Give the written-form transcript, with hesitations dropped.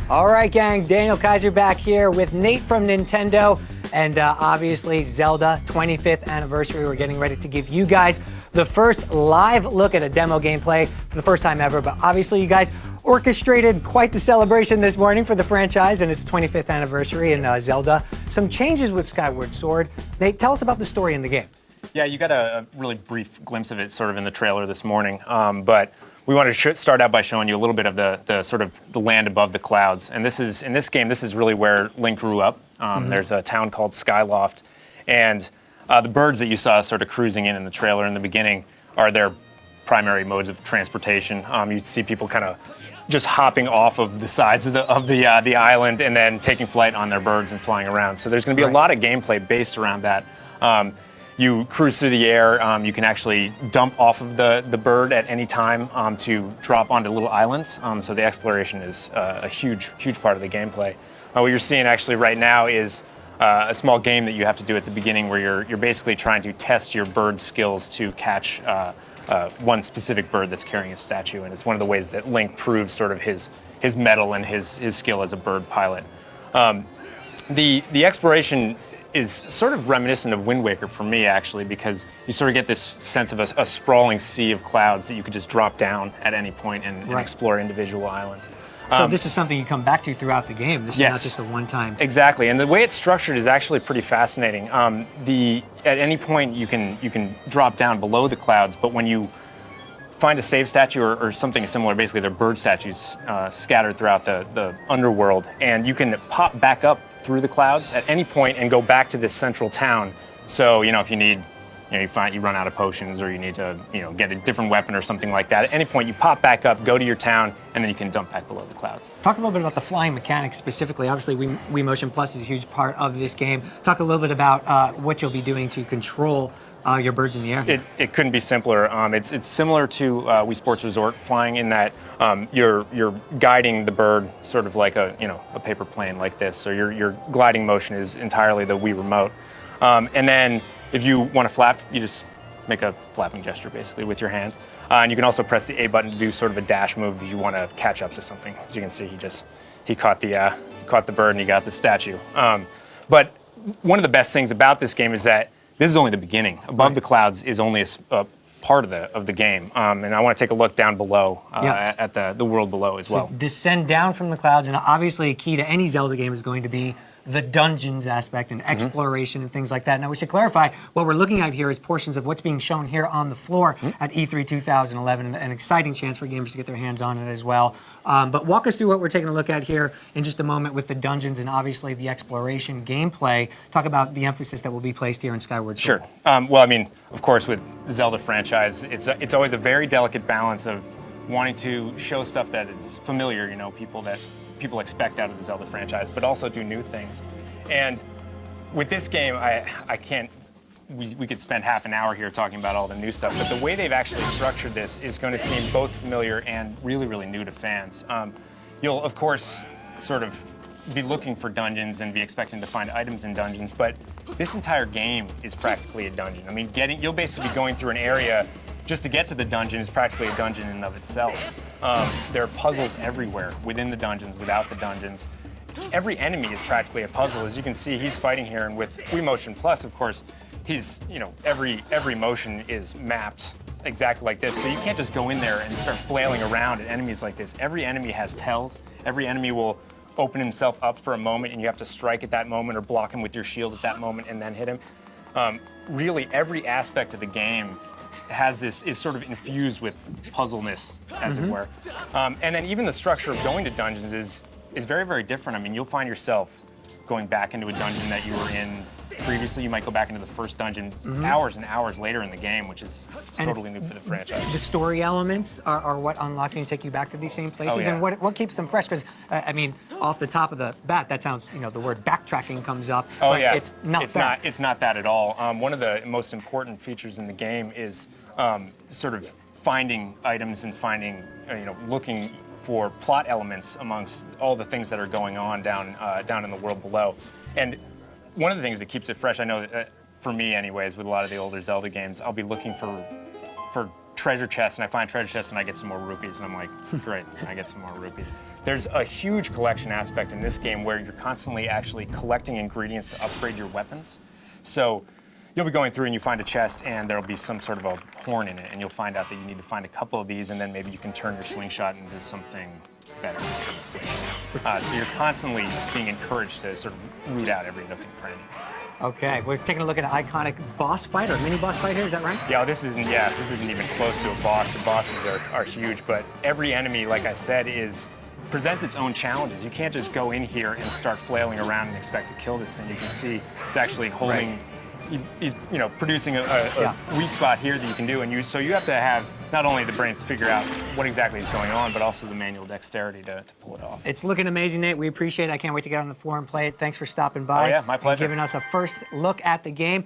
All right, gang, Daniel Kaiser back here with Nate from Nintendo, and obviously Zelda 25th anniversary. We're getting ready to give you guys the first live look at a demo gameplay for the first time ever, but obviously you guys orchestrated quite the celebration this morning for the franchise and its 25th anniversary in Zelda. Some changes with Skyward Sword. Nate, tell us about the story in the game. Yeah, you got a really brief glimpse of it sort of in the trailer this morning, but we wanted to start out by showing you a little bit of the sort of the land above the clouds. And this is, in this game, this is really where Link grew up. There's a town called Skyloft, and the birds that you saw sort of cruising in the trailer in the beginning are their primary modes of transportation. You see people kind of just hopping off of the sides of the island and then taking flight on their birds and flying around. So there's going to be a lot of gameplay based around that. You cruise through the air. You can actually dump off of the bird at any time to drop onto little islands. So the exploration is a huge part of the gameplay. What you're seeing actually right now is a small game that you have to do at the beginning where you're basically trying to test your bird skills to catch one specific bird that's carrying a statue. And it's one of the ways that Link proves sort of his mettle and his skill as a bird pilot. The exploration is sort of reminiscent of Wind Waker for me, actually, because you sort of get this sense of a sprawling sea of clouds that you could just drop down at any point and explore individual islands. So this is something you come back to throughout the game. This is not just a one-time. Exactly, and the way it's structured is actually pretty fascinating. At any point you can drop down below the clouds, but when you find a save statue or something similar, basically they're bird statues scattered throughout the underworld, and you can pop back up through the clouds at any point and go back to this central town. So, if you need, you run out of potions or you need to, get a different weapon or something like that. At any point, you pop back up, go to your town, and then you can dump back below the clouds. Talk a little bit about the flying mechanics specifically. Obviously, Wii Motion Plus is a huge part of this game. Talk a little bit about what you'll be doing to control your birds in the air. It couldn't be simpler. It's similar to Wii Sports Resort flying in that you're guiding the bird sort of like a paper plane like this. So your gliding motion is entirely the Wii remote. And then if you want to flap, you just make a flapping gesture basically with your hand. And you can also press the A button to do sort of a dash move if you want to catch up to something. As you can see, he caught the bird and he got the statue. But one of the best things about this game is that this is only the beginning. Above the clouds is only a part of the game. And I want to take a look down below at the world below as well. So descend down from the clouds, and obviously key to any Zelda game is going to be the dungeons aspect and exploration and things like that. Now we should clarify, what we're looking at here is portions of what's being shown here on the floor at E3 2011, and an exciting chance for gamers to get their hands on it as well. But walk us through what we're taking a look at here in just a moment with the dungeons and obviously the exploration gameplay. Talk about the emphasis that will be placed here in Skyward Sword. Sure. Well, I mean, of course, with the Zelda franchise, it's always a very delicate balance of wanting to show stuff that is familiar, people expect out of the Zelda franchise, but also do new things. And with this game, we could spend half an hour here talking about all the new stuff, but the way they've actually structured this is going to seem both familiar and really, really new to fans. You'll, of course, sort of be looking for dungeons and be expecting to find items in dungeons, but this entire game is practically a dungeon. I mean, you'll basically be going through an area. Just to get to the dungeon is practically a dungeon in and of itself. There are puzzles everywhere, within the dungeons, without the dungeons. Every enemy is practically a puzzle. As you can see, he's fighting here, and with Wii Motion Plus, of course, every motion is mapped exactly like this. So you can't just go in there and start flailing around at enemies like this. Every enemy has tells. Every enemy will open himself up for a moment, and you have to strike at that moment or block him with your shield at that moment and then hit him. Really, every aspect of the game is sort of infused with puzzleness, as it were. And then even the structure of going to dungeons is very, very different. I mean, you'll find yourself going back into a dungeon that you were in previously. You might go back into the first dungeon hours and hours later in the game, which is totally new for the franchise. The story elements are what unlock and take you back to these same places, and what keeps them fresh? Because I mean, off the top of the bat, that sounds, the word backtracking comes up. Oh yeah, it's not that. It's not that at all. One of the most important features in the game is sort of finding items and looking for plot elements amongst all the things that are going on down in the world below. And one of the things that keeps it fresh, I know for me anyways, with a lot of the older Zelda games, I'll be looking for treasure chests, and I find treasure chests, and I get some more rupees, and I'm like, great, I get some more rupees. There's a huge collection aspect in this game where you're constantly actually collecting ingredients to upgrade your weapons. So you'll be going through and you find a chest and there'll be some sort of a horn in it, and you'll find out that you need to find a couple of these, and then maybe you can turn your slingshot into something better than a slingshot. So you're constantly being encouraged to sort of root out every nook and cranny. Okay, we're taking a look at an iconic boss fight or mini boss fight here. Is that right? Yeah, this isn't even close to a boss. The bosses are huge, but every enemy, like I said, presents its own challenges. You can't just go in here and start flailing around and expect to kill this thing. You can see it's actually holding. Right. He's producing a weak spot here that you can do, and so you have to have not only the brains to figure out what exactly is going on, but also the manual dexterity to pull it off. It's looking amazing, Nate. We appreciate it. I can't wait to get on the floor and play it. Thanks for stopping by. Oh, yeah, my pleasure. And giving us a first look at the game.